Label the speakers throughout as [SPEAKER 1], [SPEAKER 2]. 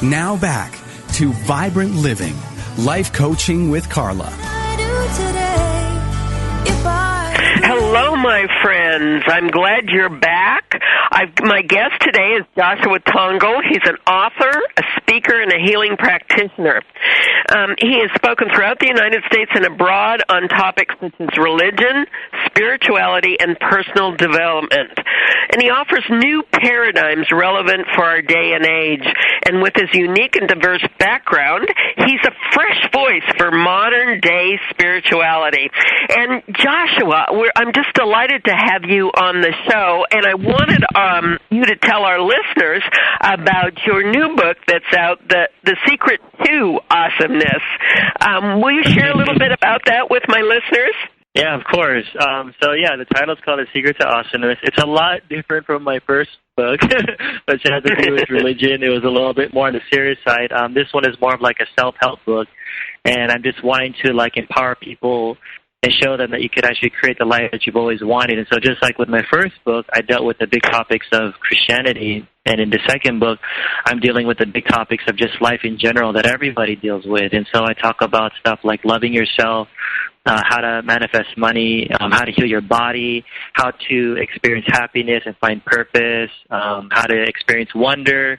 [SPEAKER 1] Now back to Vibrant Living, Life Coaching with Carla.
[SPEAKER 2] Hello, my friends. I'm glad you're back. My guest today is Joshua Tongol. He's an author, a speaker, and a healing practitioner. He has spoken throughout the United States and abroad on topics such as religion, spirituality, and personal development. And he offers new paradigms relevant for our day and age. And with his unique and diverse background, he's a fresh voice for modern-day spirituality. And Joshua, I'm just delighted to have you on the show, and I wanted you to tell our listeners about your new book that's out, The Secret to Awesomeness. Will you share a little bit about that with my listeners?
[SPEAKER 3] Yeah, of course. The title's called The Secret to Awesomeness. It's a lot different from my first book, which had to do with religion. It was a little bit more on the serious side. This one is more of like a self-help book, and I'm just wanting to like empower people and show them that you could actually create the life that you've always wanted. And so just like with my first book, I dealt with the big topics of Christianity. And in the second book, I'm dealing with the big topics of just life in general that everybody deals with. And so I talk about stuff like loving yourself, how to manifest money, how to heal your body, how to experience happiness and find purpose, how to experience wonder,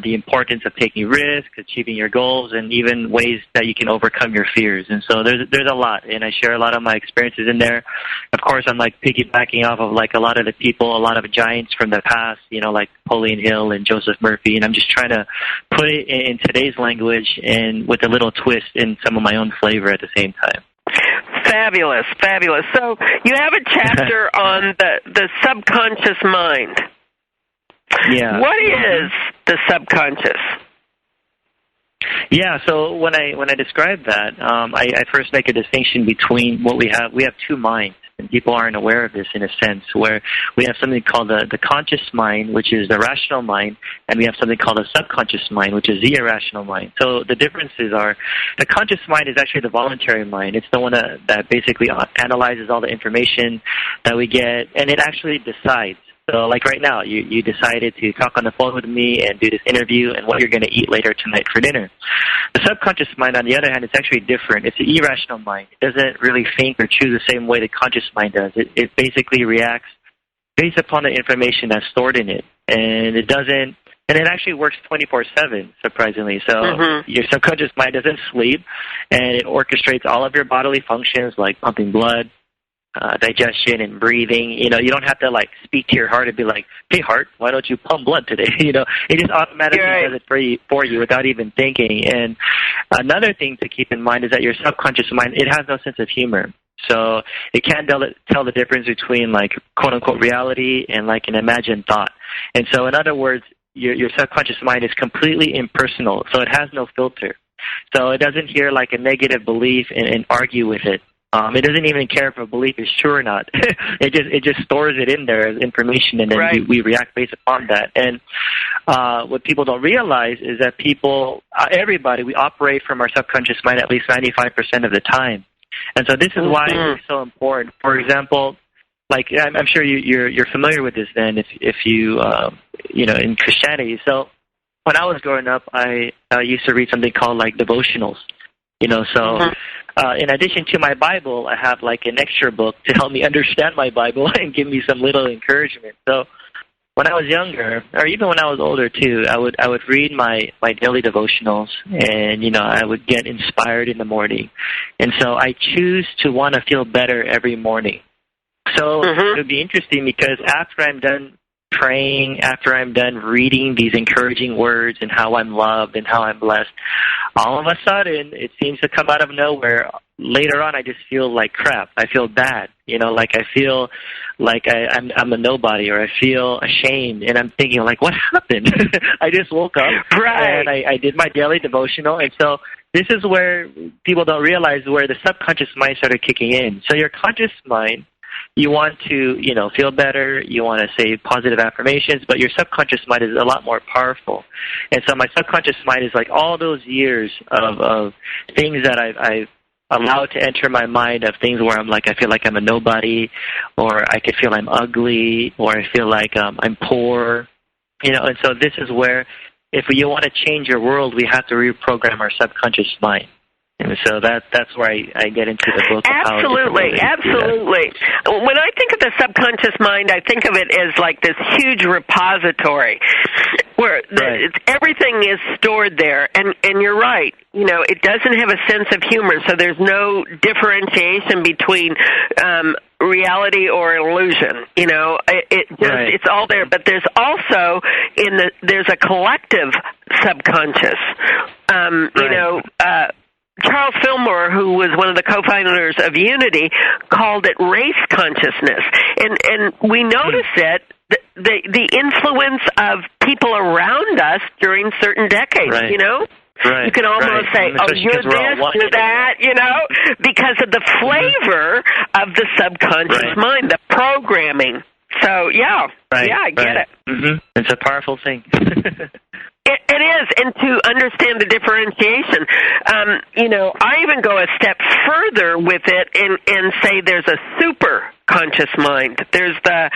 [SPEAKER 3] the importance of taking risks, achieving your goals, and even ways that you can overcome your fears. And so there's a lot, and I share a lot of my experiences in there. Of course, I'm like piggybacking off of like a lot of the people, a lot of giants from the past, like Napoleon Hill and Joseph Murphy, and I'm just trying to put it in today's language and with a little twist and some of my own flavor at the same time.
[SPEAKER 2] Fabulous, fabulous. So you have a chapter on the subconscious mind.
[SPEAKER 3] Yeah.
[SPEAKER 2] What is the subconscious?
[SPEAKER 3] Yeah, so when I describe that, I first make a distinction between what we have. We have two minds, and people aren't aware of this in a sense, where we have something called the conscious mind, which is the rational mind, and we have something called the subconscious mind, which is the irrational mind. So the differences are, the conscious mind is actually the voluntary mind. It's the one that basically analyzes all the information that we get, and it actually decides. So like right now, you decided to talk on the phone with me and do this interview and what you're going to eat later tonight for dinner. The subconscious mind, on the other hand, is actually different. It's an irrational mind. It doesn't really think or choose the same way the conscious mind does. It basically reacts based upon the information that's stored in it. And it actually works 24/7, surprisingly. So your subconscious mind doesn't sleep, and it orchestrates all of your bodily functions like pumping blood, digestion and breathing. You don't have to like speak to your heart and be like, "Hey heart, why don't you pump blood today?" It just automatically does it for you without even thinking. And another thing to keep in mind is that your subconscious mind, it has no sense of humor. So it can't tell the difference between like quote unquote reality and like an imagined thought. And so in other words, your subconscious mind is completely impersonal. So it has no filter. So it doesn't hear like a negative belief and argue with it. It doesn't even care if a belief is true or not. It just stores it in there as information, and then we react based upon that. And what people don't realize is that everybody, we operate from our subconscious mind at least 95% of the time. And so this is why it's so important. For example, like I'm sure you're familiar with this. Then, if you in Christianity. So when I was growing up, I used to read something called like devotionals. In addition to my Bible, I have like an extra book to help me understand my Bible and give me some little encouragement. So when I was younger, or even when I was older too, I would read my daily devotionals, and I would get inspired in the morning. And so I choose to want to feel better every morning. So it would be interesting because after I'm done praying, after I'm done reading these encouraging words and how I'm loved and how I'm blessed, all of a sudden it seems to come out of nowhere. Later on, I just feel like crap. I feel bad, like I feel like I'm a nobody, or I feel ashamed, and I'm thinking like, what happened? I just woke up and I did my daily devotional, and so this is where people don't realize where the subconscious mind started kicking in. So your conscious mind, you want to, feel better, you want to say positive affirmations, but your subconscious mind is a lot more powerful. And so my subconscious mind is like all those years of things that I've allowed to enter my mind, of things where I'm like, I feel like I'm a nobody, or I could feel I'm ugly, or I feel like I'm poor, and so this is where if you want to change your world, we have to reprogram our subconscious mind. And so that's where I get into the book.
[SPEAKER 2] Absolutely, absolutely. When I think of the subconscious mind, I think of it as like this huge repository where everything is stored there. And you're right. You know, it doesn't have a sense of humor, so there's no differentiation between reality or illusion. You know, it's all there. But there's also there's a collective subconscious. You know. Charles Fillmore, who was one of the co-founders of Unity, called it race consciousness. And we notice it, the influence of people around us during certain decades, you know? Right. You can almost say, oh, you're this, you're that, you know, because of the flavor of the subconscious mind, the programming. So, I get it.
[SPEAKER 3] Mm-hmm. It's a powerful thing.
[SPEAKER 2] It is, and to understand the differentiation, you know, I even go a step further with it and say there's a super conscious mind. There's the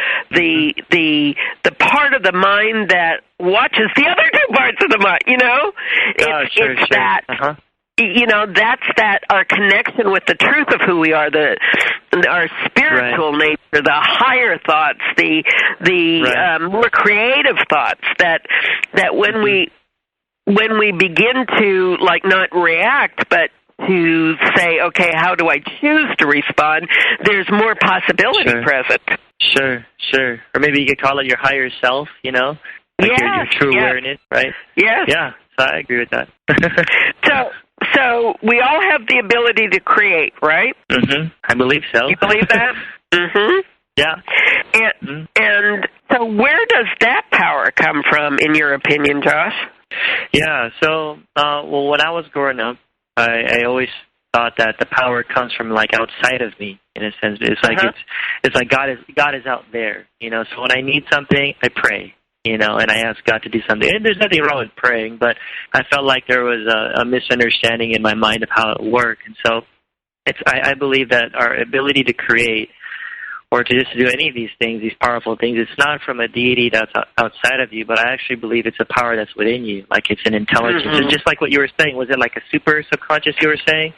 [SPEAKER 2] part of the mind that watches the other two parts of the mind. You know, it's that. Uh-huh. You know, that's our connection with the truth of who we are, our spiritual nature, the higher thoughts, the more creative thoughts. That when we begin to not react, but to say, okay, how do I choose to respond? There's more possibility present. Sure.
[SPEAKER 3] Or maybe you could call it your higher self. You know, your true awareness, right?
[SPEAKER 2] Yes.
[SPEAKER 3] Yeah. So I agree with that.
[SPEAKER 2] So we all have the ability to create, right?
[SPEAKER 3] Mm-hmm. I believe so.
[SPEAKER 2] You believe that? Mm-hmm.
[SPEAKER 3] Yeah.
[SPEAKER 2] And so where does that power come from, in your opinion, Josh?
[SPEAKER 3] Yeah. So, when I was growing up, I always thought that the power comes from outside of me. In a sense, it's like it's like God is out there. You know. So when I need something, I pray. You know, and I asked God to do something. And there's nothing wrong with praying, but I felt like there was a misunderstanding in my mind of how it worked. And so I believe that our ability to create or to just do any of these things, these powerful things, it's not from a deity that's outside of you, but I actually believe it's a power that's within you, like it's an intelligence. Mm-hmm. So just like what you were saying, was it like a super subconscious you were saying?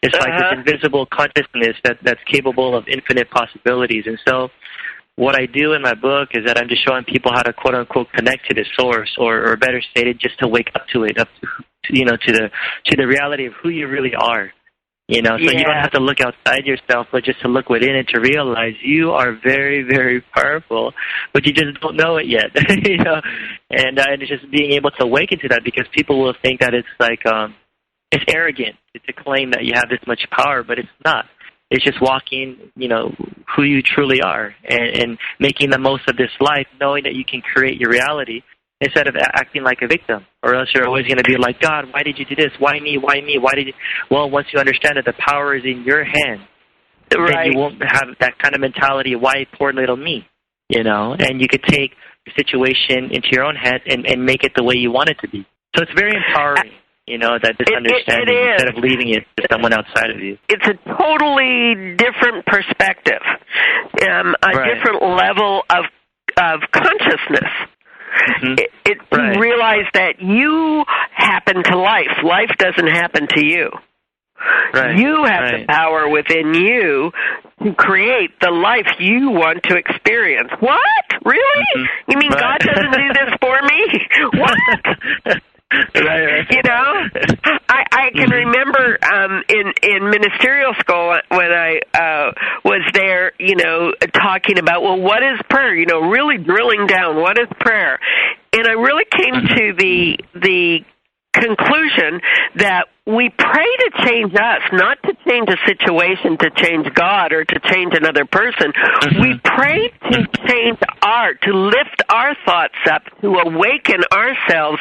[SPEAKER 3] It's like this invisible consciousness that's capable of infinite possibilities. And so what I do in my book is that I'm just showing people how to quote unquote connect to the source, or better stated, just to wake up to it, to the reality of who you really are. You know, so you don't have to look outside yourself, but just to look within and to realize you are very, very powerful, but you just don't know it yet. You know, and it's just being able to awaken to that, because people will think that it's it's arrogant to claim that you have this much power, but it's not. It's just walking, you know, who you truly are, and making the most of this life, knowing that you can create your reality instead of acting like a victim, or else you're always going to be like, God, why did you do this? Why me? Why me? Why did you? Well, once you understand that the power is in your hand, then you won't have that kind of mentality, why poor little me, you know, and you could take the situation into your own head and make it the way you want it to be. So it's very empowering. You know, that this understanding, instead of leaving it to someone outside of you. It's
[SPEAKER 2] a totally different perspective, a different level of consciousness. Mm-hmm. You realize that you happen to life. Life doesn't happen to you. Right. You have the power within you to create the life you want to experience. What? Really? Mm-hmm. You mean God doesn't do this for me? What? You know, I can remember in ministerial school when I was there, you know, talking about, well, what is prayer? You know, really drilling down, what is prayer? And I really came to the conclusion that we pray to change us, not to change a situation, to change God or to change another person. We pray to change to lift our thoughts up, to awaken ourselves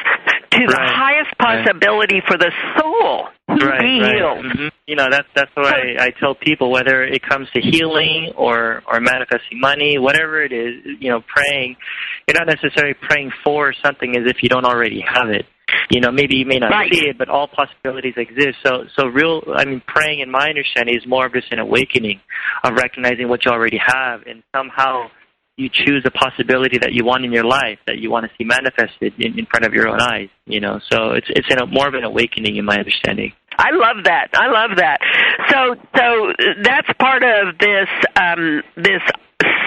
[SPEAKER 2] to the highest possibility for the soul to be healed.
[SPEAKER 3] Mm-hmm. You know, that's why I tell people, whether it comes to healing or manifesting money, whatever it is, you know, praying, you're not necessarily praying for something as if you don't already have it. You know, maybe you may not see it, but all possibilities exist. So praying, in my understanding, is more of just an awakening of recognizing what you already have, and somehow you choose a possibility that you want in your life, that you want to see manifested in front of your own eyes, you know. So it's more of an awakening in my understanding.
[SPEAKER 2] I love that. I love that. So that's part of this this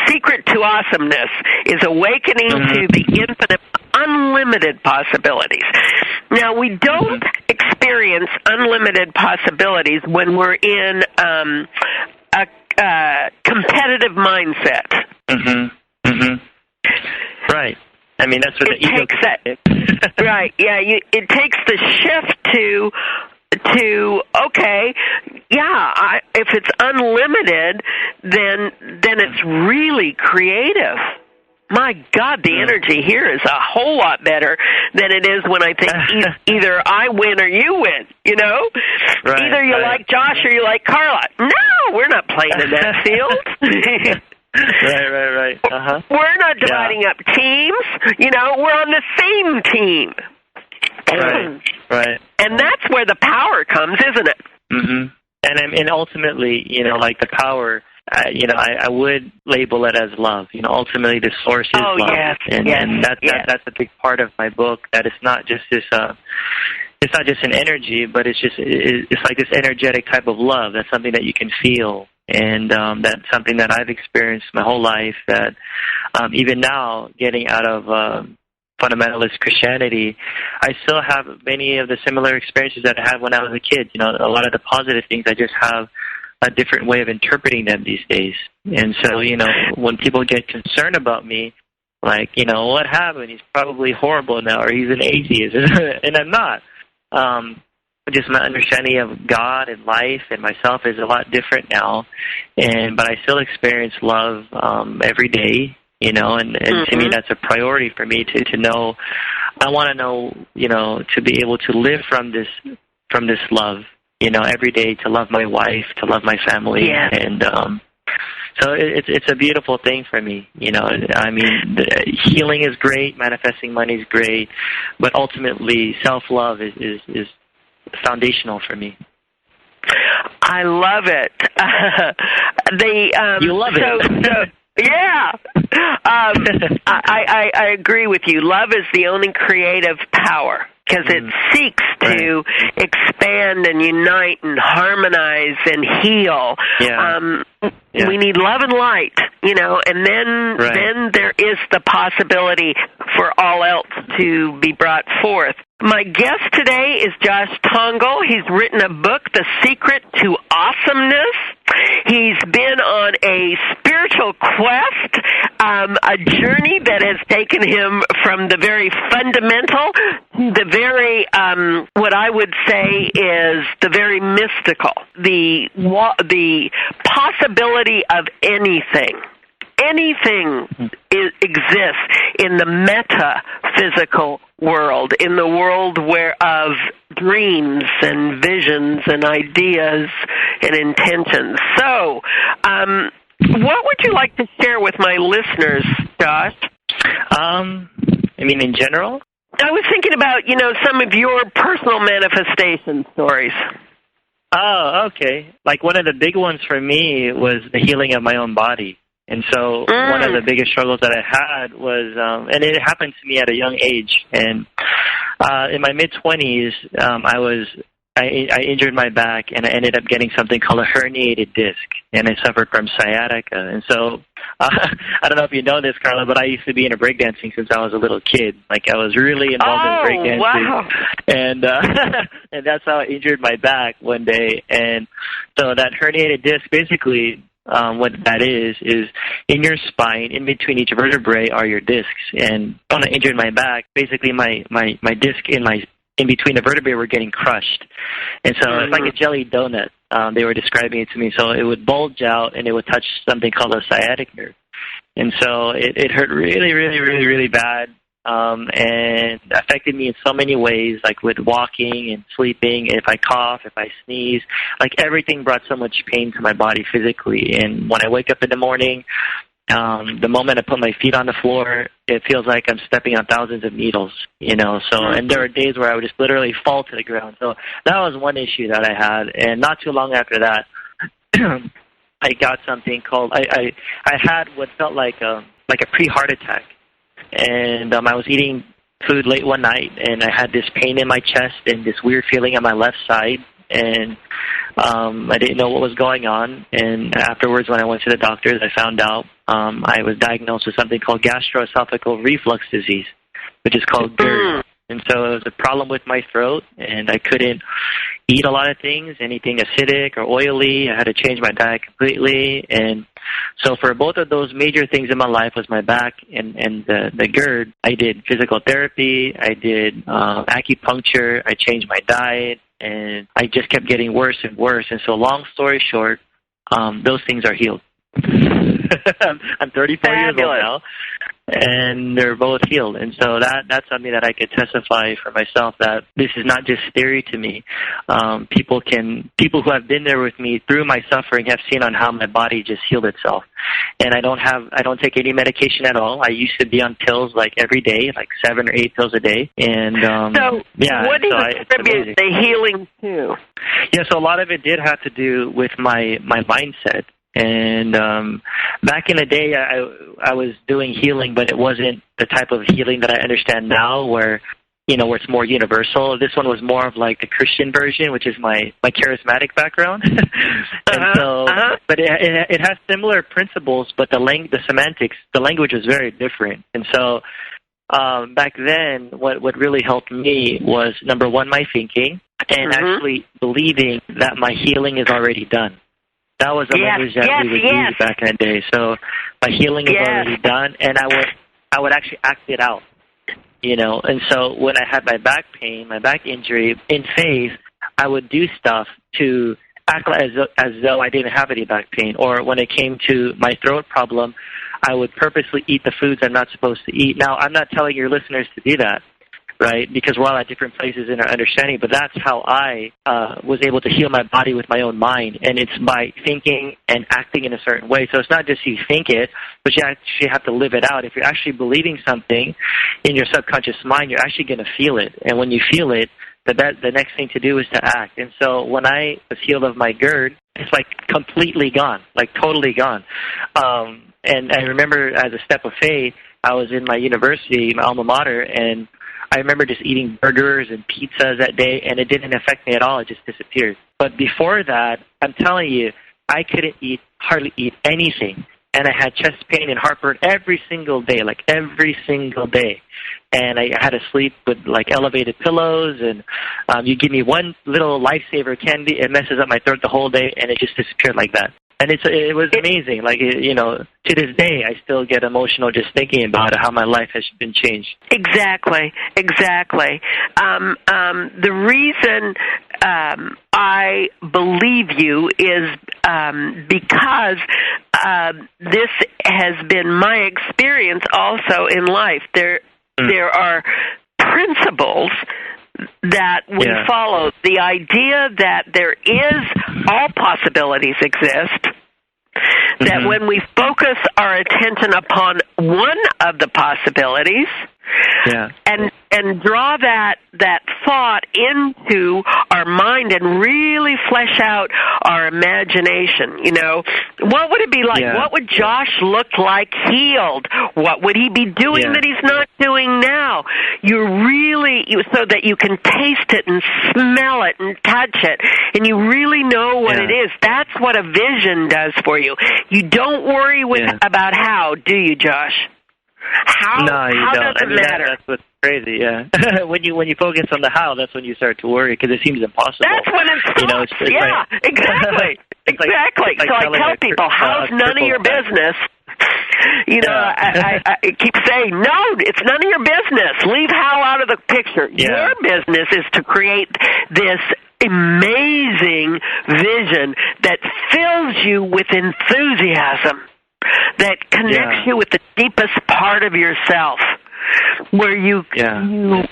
[SPEAKER 2] secret to awesomeness is awakening to the infinite, unlimited possibilities. Now, we don't experience unlimited possibilities when we're in a competitive mindset.
[SPEAKER 3] Right. I mean, that's what the ego takes.
[SPEAKER 2] Right. Yeah. It takes the shift to okay, yeah. If it's unlimited, then it's really creative. My God, the energy here is a whole lot better than it is when I think either I win or you win, you know?
[SPEAKER 3] Right,
[SPEAKER 2] either you like Josh or you like Carla. No, we're not playing in that field.
[SPEAKER 3] Right.
[SPEAKER 2] We're not dividing up teams. You know, we're on the same team.
[SPEAKER 3] Right.
[SPEAKER 2] And that's where the power comes, isn't it?
[SPEAKER 3] And ultimately, you know, like the power, you know, I would label it as love. You know, ultimately the source is love.
[SPEAKER 2] Yes,
[SPEAKER 3] and that's a big part of my book, that it's not just this it's not just an energy, but it's like this energetic type of love. That's something that you can feel. And that's something that I've experienced my whole life, that even now, getting out of fundamentalist Christianity, I still have many of the similar experiences that I had when I was a kid. You know, a lot of the positive things, I just have a different way of interpreting them these days. And so, you know, when people get concerned about me, like, you know, what happened? He's probably horrible now, or he's an atheist. And I'm not. Just my understanding of God and life and myself is a lot different now. But I still experience love every day. You know, and to me, that's a priority for me to know. I want to know, you know, to be able to live from this love, you know, every day, to love my wife, to love my family.
[SPEAKER 2] Yeah.
[SPEAKER 3] And so it's a beautiful thing for me. You know, I mean, healing is great, manifesting money is great, but ultimately self-love is foundational for me.
[SPEAKER 2] I love it.
[SPEAKER 3] You love it.
[SPEAKER 2] Yeah. I agree with you. Love is the only creative power, because it seeks to expand and unite and harmonize and heal.
[SPEAKER 3] Yeah.
[SPEAKER 2] We need love and light, you know, and then there is the possibility for all else to be brought forth. My guest today is Josh Tongol. He's written a book, The Secret to Awesomeness. He's been on a spiritual quest, a journey that has taken him from the very fundamental to the very, what I would say is the very mystical, the possibility of anything. Anything exists in the metaphysical world, in the world of dreams and visions and ideas and intentions. So, what would you like to share with my listeners, Josh?
[SPEAKER 3] I mean, in general?
[SPEAKER 2] I was thinking about, you know, some of your personal manifestation stories.
[SPEAKER 3] Oh, okay. Like, one of the big ones for me was the healing of my own body. And so one of the biggest struggles that I had was, and it happened to me at a young age. And in my mid-20s, I injured my back, and I ended up getting something called a herniated disc, and I suffered from sciatica. And so I don't know if you know this, Carla, but I used to be into breakdancing since I was a little kid. Like, I was really involved in breakdancing.
[SPEAKER 2] Wow.
[SPEAKER 3] And and that's how I injured my back one day. And so that herniated disc, basically, what that is in your spine, in between each vertebrae are your discs. And when I injured my back, basically my disc in between the vertebrae were getting crushed. And so it's like a jelly donut. They were describing it to me. So it would bulge out, and it would touch something called a sciatic nerve. And so it hurt really, really, really, really bad. And affected me in so many ways, like with walking and sleeping. If I cough, if I sneeze, like everything brought so much pain to my body physically. And when I wake up in the morning, the moment I put my feet on the floor, it feels like I'm stepping on thousands of needles, you know. So, and there were days where I would just literally fall to the ground. So that was one issue that I had. And not too long after that, I got something called, I had what felt like like a pre-heart attack. And I was eating food late one night, and I had this pain in my chest and this weird feeling on my left side, and I didn't know what was going on. And afterwards, when I went to the doctors, I found out I was diagnosed with something called gastroesophageal reflux disease, which is called GERD. And so it was a problem with my throat, and I couldn't eat a lot of things, anything acidic or oily. I had to change my diet completely. And so for both of those major things in my life was my back and the GERD, I did physical therapy, I did acupuncture, I changed my diet, and I just kept getting worse and worse. And so long story short, those things are healed. I'm 34 years old now, and they're both healed. And so that's something that I could testify for myself, that this is not just theory to me. People who have been there with me through my suffering have seen on how my body just healed itself. And I don't take any medication at all. I used to be on pills like every day, like 7 or 8 pills a day. And
[SPEAKER 2] so what do you attribute the healing to?
[SPEAKER 3] Yeah, so a lot of it did have to do with my mindset. And back in the day, I was doing healing, but it wasn't the type of healing that I understand now, where where it's more universal. This one was more of like the Christian version, which is my charismatic background. But it has similar principles, but the semantics, the language was very different. And so back then, what really helped me was, number one, my thinking, and actually believing that my healing is already done. That was the language that we would use back in the day. So my healing is already done, and I would actually act it out, And so when I had my back pain, my back injury, in faith, I would do stuff to act as though I didn't have any back pain. Or when it came to my throat problem, I would purposely eat the foods I'm not supposed to eat. Now, I'm not telling your listeners to do that, right? Because we're all at different places in our understanding, but that's how I was able to heal my body with my own mind, and it's by thinking and acting in a certain way. So it's not just you think it, but you actually have to live it out. If you're actually believing something in your subconscious mind, you're actually going to feel it, and when you feel it, the next thing to do is to act. And so when I was healed of my GERD, it's like completely gone, like totally gone. And I remember, as a step of faith, I was in my university, my alma mater, and I remember just eating burgers and pizzas that day, and it didn't affect me at all. It just disappeared. But before that, I'm telling you, I couldn't hardly eat anything. And I had chest pain and heartburn every single day, like every single day. And I had to sleep with like elevated pillows, and you give me one little lifesaver candy, it messes up my throat the whole day, and it just disappeared like that. And it was amazing. Like, to this day, I still get emotional just thinking about it, how my life has been changed.
[SPEAKER 2] Exactly. The reason I believe you is because this has been my experience also in life. There are principles that we follow. The idea that there is all possibilities exist, that when we focus our attention upon one of the possibilities and draw that thought into our mind and really flesh out our imagination, what would it be like? What would Josh look like healed? What would he be doing that he's not doing now? So that you can taste it and smell it and touch it, and you really know what it is. That's what a vision does for you. You don't worry about how, do you, Josh? How?
[SPEAKER 3] No, you don't.
[SPEAKER 2] Does it matter?
[SPEAKER 3] That's what's crazy. Yeah. when you focus on the how, that's when you start to worry, because it seems impossible.
[SPEAKER 2] That's when it's exactly. Exactly. So I tell people, how's none of your business? I keep saying, no, it's none of your business. Leave how out of the picture. Your business is to create this amazing vision that fills you with enthusiasm, that connects you with the deepest part of yourself, where you can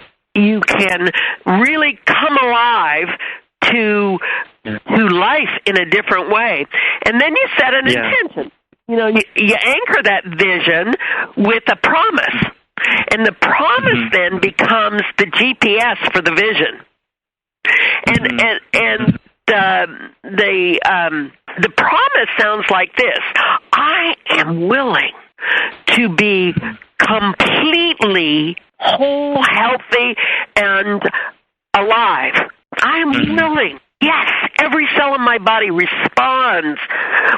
[SPEAKER 2] really come alive to life in a different way. And then you set an intention. You anchor that vision with a promise, and the promise then becomes the GPS for the vision. And the promise sounds like this: I am willing to be completely whole, healthy, and alive. I am willing. Yes, every cell in my body responds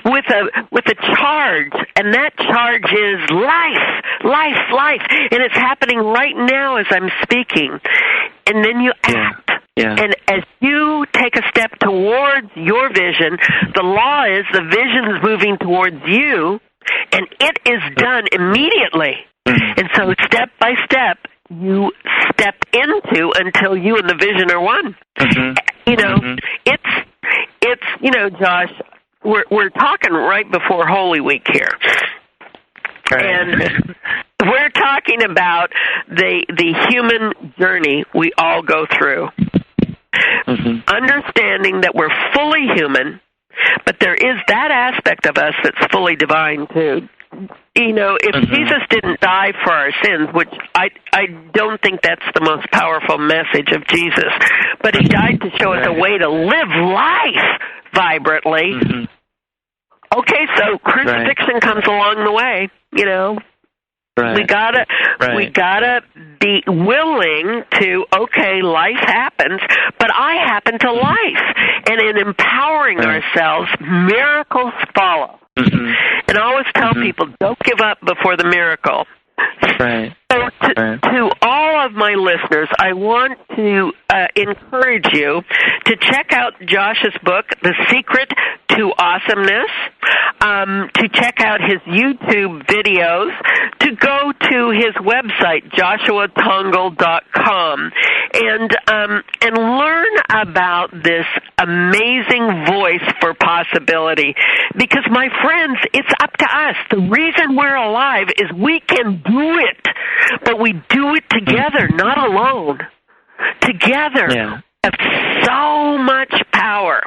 [SPEAKER 2] with a charge, and that charge is life, life, life, and it's happening right now as I'm speaking. And then you act.
[SPEAKER 3] Yeah.
[SPEAKER 2] And as you take a step towards your vision, the law is the vision's moving towards you, and it is done immediately. And so step by step, you step into until you and the vision are one. You know, it's you know, Josh, we're talking right before Holy Week here.
[SPEAKER 3] Right.
[SPEAKER 2] And we're talking about the human journey we all go through. Understanding that we're fully human, but there is that aspect of us that's fully divine too. You know, if Jesus didn't die for our sins, which I don't think that's the most powerful message of Jesus, but he died to show us a way to live life vibrantly. Okay, so crucifixion comes along the way, you know. We gotta be willing to, okay, life happens, but I happen to life. And in empowering ourselves, miracles follow. And I always tell people, don't give up before the miracle. So to all of my listeners, I want to encourage you to check out Josh's book, The Secret to Awesomeness, to check out his YouTube videos, to go to his website, joshuatongol.com, and learn about this amazing voice for possibility. Because, my friends, it's up to us. The reason we're alive is we can do it, but we do it together, not alone. Together, we have so much power.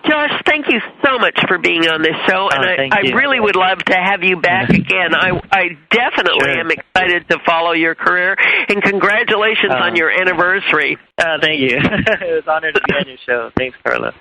[SPEAKER 2] Josh, thank you so much for being on this show, and I really would love to have you back again. I definitely am excited to follow your career, and congratulations on your anniversary.
[SPEAKER 3] Thank you. It was an honor to be on your show. Thanks, Carla.